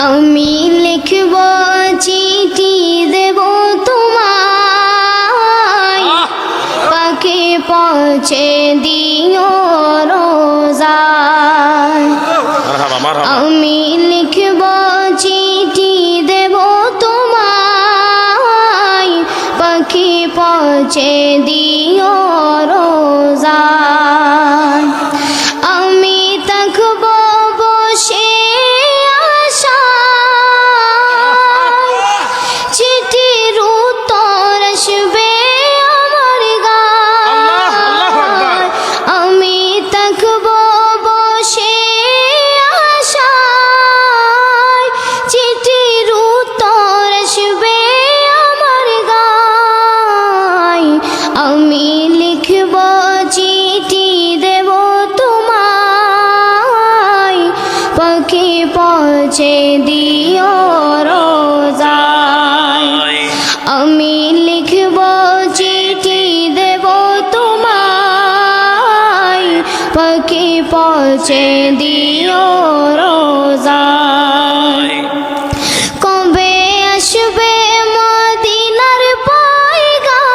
আমি লিখব চিঠি দেব তোমায়, পাখি পৌঁছে দিও রোজায়। আমি লিখব চিঠি দেব তোমায়, পাখি পৌঁছে দিও রোজায়। আমি থাকব বসে আশায়, চিঠির উত্তর আসবে আমার গায়। আমি থাকব বসে আশায়, চিঠির উত্তর আসবে আমার গায়। আমি লিখব চিঠি দেব তোমায়, পাখি পৌঁছে দিও রোজায়। আমি লিখব চিঠি দেব তোমায়, পাখি পৌঁছে দিও রোজায়। কবে আসবে মদিনার পয়গাম,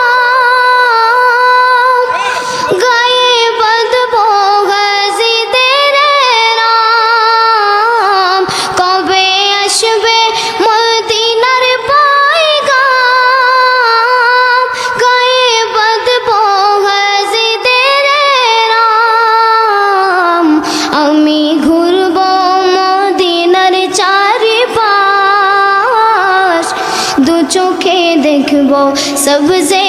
গায়ে বাঁধব গাজীদের নাম। কবে আসবে মদিনার পয়গাম, গায়ে বাঁধব গাজীদের নাম। আমি ঘুরব মদিনার চারিপাশ, দু চোখে দেখব সবজে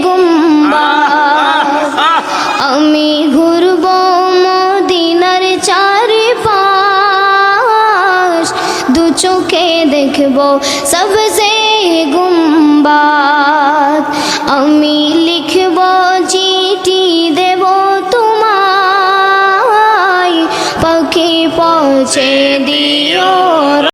গুম্বাদ। আমি ঘুরব মদিনার চারিপাশ, দু চোখে দেখব সবজে গুম্বাদ। আমি লিখব চিঠি দেব তোমায়, পাখি পৌঁছে দিও